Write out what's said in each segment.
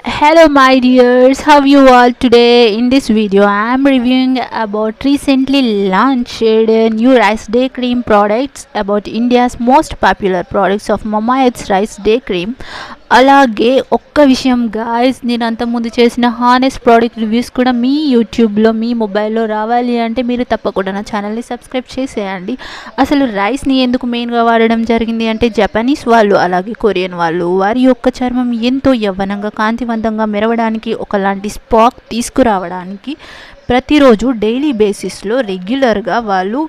Hello my dears, how you all today? In this video I am reviewing about recently launched new rice day cream products about India's most popular products of Mamaearth's rice day cream. అలాగే ఒక్క విషయం guys, నేను అంతకుముందు చేసిన honest product reviews కూడా మీ యూట్యూబ్లో మీ మొబైల్లో రావాలి అంటే మీరు తప్పకుండా నా ఛానల్ని సబ్స్క్రైబ్ చేసేయండి. అసలు రైస్ని ఎందుకు మెయిన్గా వాడడం జరిగింది అంటే జపనీస్ వాళ్ళు అలాగే కొరియన్ వాళ్ళు వారి యొక్క చర్మం ఎంతో యవ్వనంగా కాంతివంతంగా మెరవడానికి ఒకలాంటి స్పాక్ తీసుకురావడానికి ప్రతిరోజు డైలీ బేసిస్లో రెగ్యులర్గా వాళ్ళు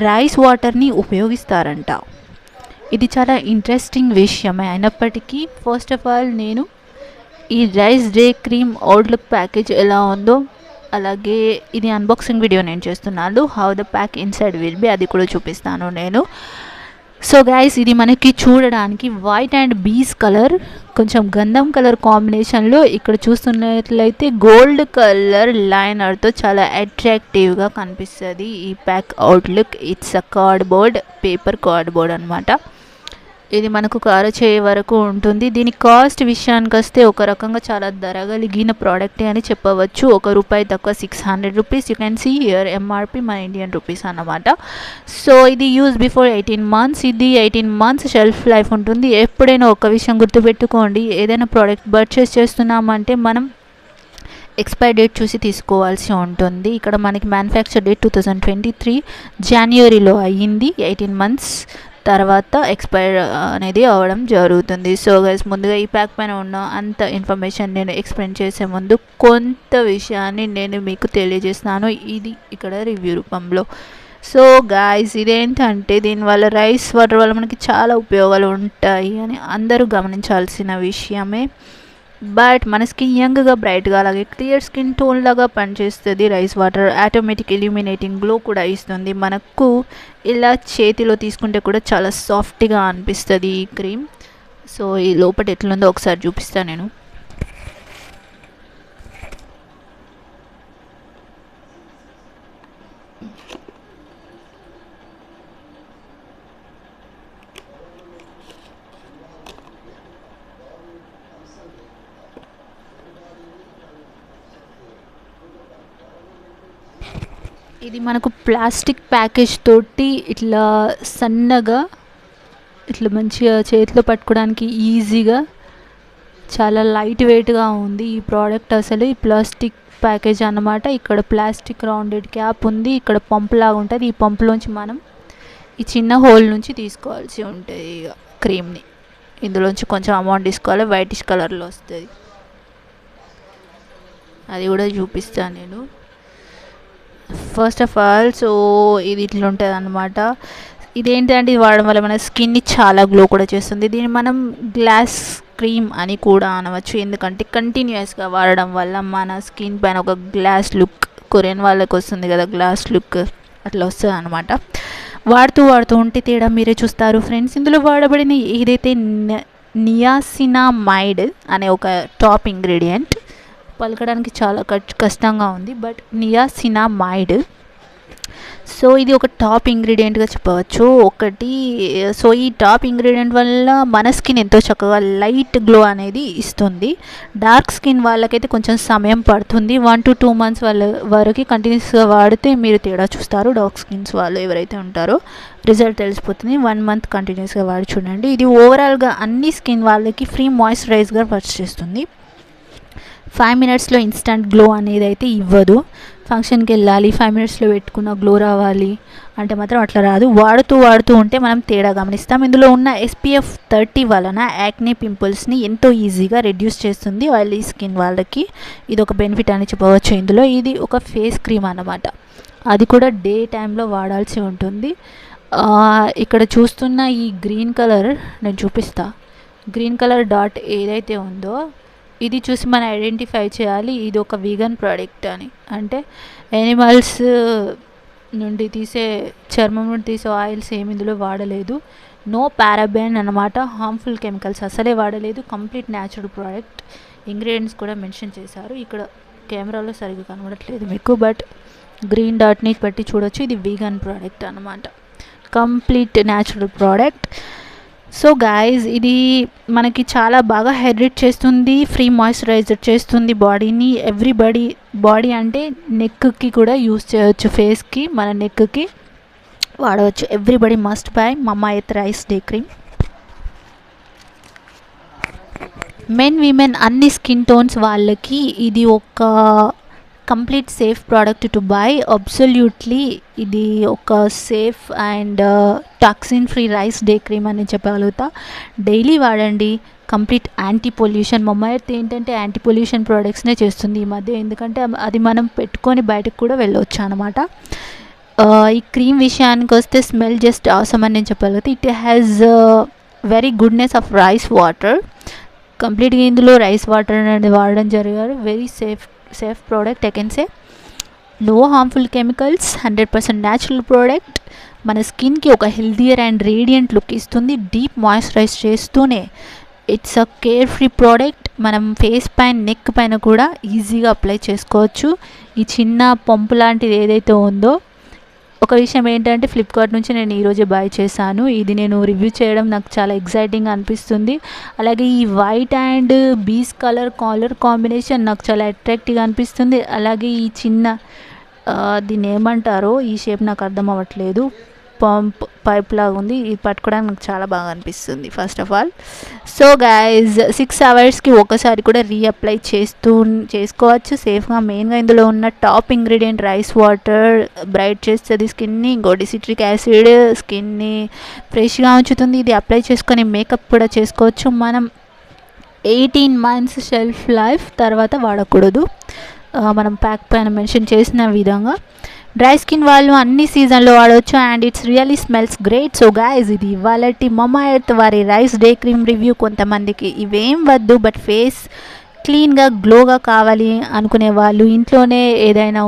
రైస్ వాటర్ని ఉపయోగిస్తారంట. ఇది చాలా ఇంట్రెస్టింగ్ విషయమే అయినప్పటికీ ఫస్ట్ ఆఫ్ ఆల్ నేను ఈ rice day cream outlook package ఎలా ఉందో అలాగే ఇది అన్బాక్సింగ్ వీడియో నేను చేస్తున్నాను. How the pack inside will be అది కూడా చూపిస్తాను నేను. సో గైస్, ఇది మనకి చూడడానికి వైట్ అండ్ బీస్ కలర్ కొంచెం గంధం కలర్ కాంబినేషన్లో ఇక్కడ చూస్తున్నట్లయితే గోల్డ్ కలర్ లైనర్తో చాలా అట్రాక్టివ్గా కనిపిస్తుంది ఈ pack outlook. It's a cardboard, paper cardboard అనమాట. ఇది మనకు చేయ వరకు ఉంటుంది. దీని కాస్ట్ విషయానికి వస్తే ఒక రకంగా చాలా ధరగలిగిన ప్రోడక్టే అని చెప్పవచ్చు. ₹1 తక్కువ, ₹600. You can see here MRP మన ఇండియన్ రూపీస్ అన్నమాట. సో ఇది యూజ్ బిఫోర్ 18 months. ఇది 18 months షెల్ఫ్ లైఫ్ ఉంటుంది. ఎప్పుడైనా ఒక విషయం గుర్తుపెట్టుకోండి, ఏదైనా ప్రోడక్ట్ పర్చేస్ చేస్తున్నామంటే మనం ఎక్స్పైర్ డేట్ చూసి తీసుకోవాల్సి ఉంటుంది. ఇక్కడ మనకి మ్యానుఫ్యాక్చర్ డేట్ 2023 జనవరిలో అయ్యింది. 18 months తర్వాత ఎక్స్పైర్ అనేది అవ్వడం జరుగుతుంది. సో గైస్, ముందుగా ఈ ప్యాక్ పైన ఉన్న అంత ఇన్ఫర్మేషన్ నేను ఎక్స్ప్లెయిన్ చేసే ముందు కొంత విషయాన్ని నేను మీకు తెలియజేస్తాను, ఇది ఇక్కడ రివ్యూ రూపంలో. సో గాయస్, ఇదేంటంటే దీనివల్ల రైస్ వాటర్ వల్ల మనకి చాలా ఉపయోగాలు ఉంటాయి అని అందరూ గమనించాల్సిన విషయమే. బట్ మన స్కిన్ యంగ్గా బ్రైట్గా అలాగే క్లియర్ స్కిన్ టోన్ లాగా పనిచేస్తుంది. Rice water automatic illuminating glow కూడా ఇస్తుంది. మనకు ఇలా చేతిలో తీసుకుంటే కూడా చాలా సాఫ్ట్గా అనిపిస్తుంది ఈ క్రీమ్. సో ఈ లోపల ఎట్లుందో ఒకసారి చూపిస్తాను నేను. ఇది మనకు ప్లాస్టిక్ ప్యాకేజ్ తోటి ఇట్లా సన్నగా ఇట్లా మంచిగా చేతిలో పట్టుకోవడానికి ఈజీగా చాలా లైట్ వెయిట్గా ఉంది ఈ ప్రోడక్ట్. అసలు ఈ ప్లాస్టిక్ ప్యాకేజ్ అన్నమాట. ఇక్కడ ప్లాస్టిక్ రౌండెడ్ క్యాప్ ఉంది, ఇక్కడ పంపు లాగా ఉంటుంది. ఈ పంపులోంచి మనం ఈ చిన్న హోల్ నుంచి తీసుకోవాల్సి ఉంటుంది ఇక క్రీమ్ని. ఇందులోంచి కొంచెం అమౌంట్ తీసుకోవాలి, వైటిష్ కలర్లో వస్తుంది. అది కూడా చూపిస్తాను నేను. ఫస్ట్ ఆఫ్ ఆల్ సో ఇది ఇట్లా ఉంటుంది అనమాట. ఇదేంటంటే ఇది వాడడం వల్ల మన స్కిన్ని చాలా గ్లో కూడా చేస్తుంది. దీన్ని మనం గ్లాస్ క్రీమ్ అని కూడా అనవచ్చు, ఎందుకంటే కంటిన్యూస్గా వాడడం వల్ల మన స్కిన్ పైన ఒక గ్లాస్ లుక్, కొరియన్ వాళ్ళకి వస్తుంది కదా గ్లాస్ లుక్, అట్లా వస్తుంది అనమాట. వాడుతూ ఉంటే తేడా మీరే చూస్తారు ఫ్రెండ్స్. ఇందులో వాడబడిన ఏదైతే నియాసినామైడ్ అనే ఒక టాప్ ఇంగ్రీడియంట్, పలకడానికి చాలా కష్టంగా ఉంది, బట్ నియాసినామైడ్. సో ఇది ఒక టాప్ ఇంగ్రీడియంట్గా చెప్పవచ్చు ఒకటి. సో ఈ టాప్ ఇంగ్రీడియంట్ వల్ల మన స్కిన్ ఎంతో చక్కగా లైట్ గ్లో అనేది ఇస్తుంది. డార్క్ స్కిన్ వాళ్ళకైతే కొంచెం సమయం పడుతుంది. 1 to 2 months వాళ్ళ వరకు కంటిన్యూస్గా వాడితే మీరు తేడా చూస్తారు. డార్క్ స్కిన్స్ వాళ్ళు ఎవరైతే ఉంటారో రిజల్ట్ తెలిసిపోతుంది. 1 month కంటిన్యూస్గా వాడి చూడండి. ఇది ఓవరాల్గా అన్ని స్కిన్ వాళ్ళకి ఫ్రీ మాయిశ్చరైజర్గా వర్క్ చేస్తుంది. 5 minutesలో ఇన్స్టంట్ గ్లో అనేది అయితే ఇవ్వదు. ఫంక్షన్కి వెళ్ళాలి 5 minutesలో పెట్టుకున్న గ్లో రావాలి అంటే మాత్రం అట్లా రాదు. వాడుతూ ఉంటే మనం తేడా గమనిస్తాం. ఇందులో ఉన్న SPF 30 వలన యాక్నే పింపుల్స్ని ఎంతో ఈజీగా రెడ్యూస్ చేస్తుంది ఆయిలీ స్కిన్ వాళ్ళకి. ఇది ఒక బెనిఫిట్ అని చెప్పవచ్చు ఇందులో. ఇది ఒక ఫేస్ క్రీమ్ అన్నమాట, అది కూడా డే టైంలో వాడాల్సి ఉంటుంది. ఇక్కడ చూస్తున్న ఈ గ్రీన్ కలర్ నేను చూపిస్తా. గ్రీన్ కలర్ డాట్ ఏదైతే ఉందో ఇది చూసి మనం ఐడెంటిఫై చేయాలి ఇది ఒక వీగన్ ప్రోడక్ట్ అని. అంటే యానిమల్స్ నుండి తీసే చర్మం నుండి తీసే ఆయిల్స్ ఏమి ఇందులో వాడలేదు. నో పారాబెన్ అన్నమాట, హార్మ్ఫుల్ కెమికల్స్ అసలే వాడలేదు. Complete natural product. ఇంగ్రీడియంట్స్ కూడా మెన్షన్ చేశారు. ఇక్కడ కెమెరాలో సరిగ్గా కనబడట్లేదు మీకు, బట్ గ్రీన్ డాట్ని బట్టి చూడొచ్చు ఇది వీగన్ ప్రోడక్ట్ అన్నమాట. Complete natural product. So guys ఇది మనకి చాలా బాగా హైడ్రేట్ చేస్తుంది, ఫ్రీ మాయిశ్చరైజర్ చేస్తుంది బాడీని. ఎవ్రీబడి బాడీ అంటే నెక్కి కూడా యూస్ చేయవచ్చు, ఫేస్కి మన నెక్కి వాడవచ్చు. Everybody must buy Mamaearth rice day cream. Men women అన్ని స్కిన్ టోన్స్ వాళ్ళకి ఇది ఒక complete safe product to buy. Absolutely ఇది ఒక safe and toxin free rice day cream అని చెప్పగలుగుతా. డైలీ వాడండి. Complete anti pollution. మమాఎర్త్ ఏంటంటే యాంటీ పొల్యూషన్ ప్రోడక్ట్స్నే చేస్తుంది ఈ మధ్య, ఎందుకంటే అది మనం పెట్టుకొని బయటకు కూడా వెళ్ళవచ్చు అనమాట. ఈ క్రీమ్ విషయానికి వస్తే స్మెల్ జస్ట్ అవసరం అని నేను చెప్పగలుగుతా. It has very goodness of rice water. కంప్లీట్గా ఇందులో రైస్ వాటర్ అనేది వాడడం జరిగారు. Very safe product I can say. No harmful chemicals, 100% natural product. మన స్కిన్కి ఒక హెల్దియర్ అండ్ రేడియంట్ లుక్ ఇస్తుంది, డీప్ మాయిశ్చరైజ్ చేస్తూనే. It's a care free product. మనం ఫేస్ పైన నెక్ పైన కూడా ఈజీగా అప్లై చేసుకోవచ్చు. ఈ చిన్న పంపు లాంటిది ఏదైతే ఉందో, ఒక విషయం ఏంటంటే ఫ్లిప్కార్ట్ నుంచి నేను ఈరోజే బై చేశాను. ఇది నేను రివ్యూ చేయడం నాకు చాలా ఎక్సైటింగ్గా అనిపిస్తుంది. అలాగే ఈ వైట్ అండ్ బీస్ కలర్ కాంబినేషన్ నాకు చాలా అట్రాక్టివ్గా అనిపిస్తుంది. అలాగే ఈ చిన్న దీన్ని ఏమంటారో, ఈ షేప్ నాకు అర్థం అవ్వట్లేదు, పంప్ పైప్ లాగా ఉంది. ఇది పట్టుకోవడానికి నాకు చాలా బాగా అనిపిస్తుంది first of all. So guys 6 అవర్స్కి ఒకసారి కూడా రీఅప్లై చేసుకోవచ్చు సేఫ్గా. మెయిన్గా ఇందులో ఉన్న top ingredient rice water bright చేస్తుంది స్కిన్ని. ఇంకోటి సిట్రిక్ యాసిడ్ స్కిన్ని ఫ్రెష్గా ఉంచుతుంది. ఇది అప్లై చేసుకొని మేకప్ కూడా చేసుకోవచ్చు. మనం 18 months షెల్ఫ్ లైఫ్ తర్వాత వాడకూడదు, మనం ప్యాక్ పైన మెన్షన్ చేసిన విధంగా. డ్రై స్కిన్ వాళ్ళు అన్ని సీజన్లో వాడవచ్చు and it's really smells great. So guys ఇది ఇవాళటి మమాఎర్త్ వారి రైస్ డే క్రీమ్ రివ్యూ. కొంతమందికి ఇవేం వద్దు, బట్ ఫేస్ క్లీన్గా గ్లోగా కావాలి అనుకునే వాళ్ళు, ఇంట్లోనే ఏదైనా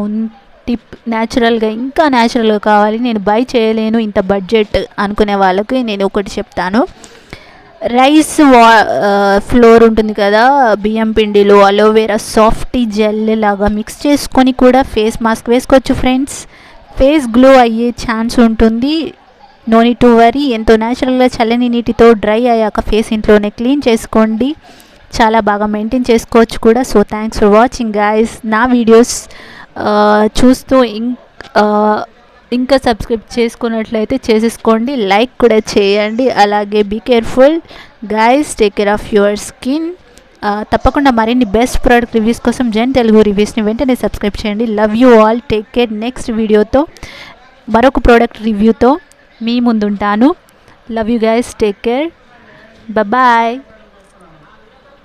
టిప్ న్యాచురల్గా ఇంకా న్యాచురల్గా కావాలి, నేను బై చేయలేను ఇంత బడ్జెట్ అనుకునే వాళ్ళకి నేను ఒకటి చెప్తాను. రైస్ ఫ్లోర్ ఉంటుంది కదా, బియ్యం పిండిలో అలోవెరా సాఫ్టీ జెల్ లాగా మిక్స్ చేసుకొని కూడా ఫేస్ మాస్క్ వేసుకోవచ్చు ఫ్రెండ్స్. ఫేస్ గ్లో అయ్యే ఛాన్స్ ఉంటుంది. No need to worry. ఎంతో న్యాచురల్గా చల్లని నీటితో డ్రై అయ్యాక ఫేస్ ఇంట్లోనే క్లీన్ చేసుకోండి, చాలా బాగా మెయింటైన్ చేసుకోవచ్చు కూడా. So thanks for watching guys. నా వీడియోస్ చూస్తూ ఇంకా సబ్స్క్రైబ్ చేసుకున్నట్లయితే చేసేసుకోండి, లైక్ కూడా చేయండి. అలాగే be careful guys, take care of your skin. తప్పకుండా మరిన్ని బెస్ట్ ప్రోడక్ట్ రివ్యూస్ కోసం జెన్ తెలుగు రివ్యూస్ని వెంటనే సబ్స్క్రైబ్ చేయండి. Love you all, take care. Next వీడియోతో మరొక ప్రోడక్ట్ రివ్యూతో మీ ముందుంటాను. Love you guys, take care, bye.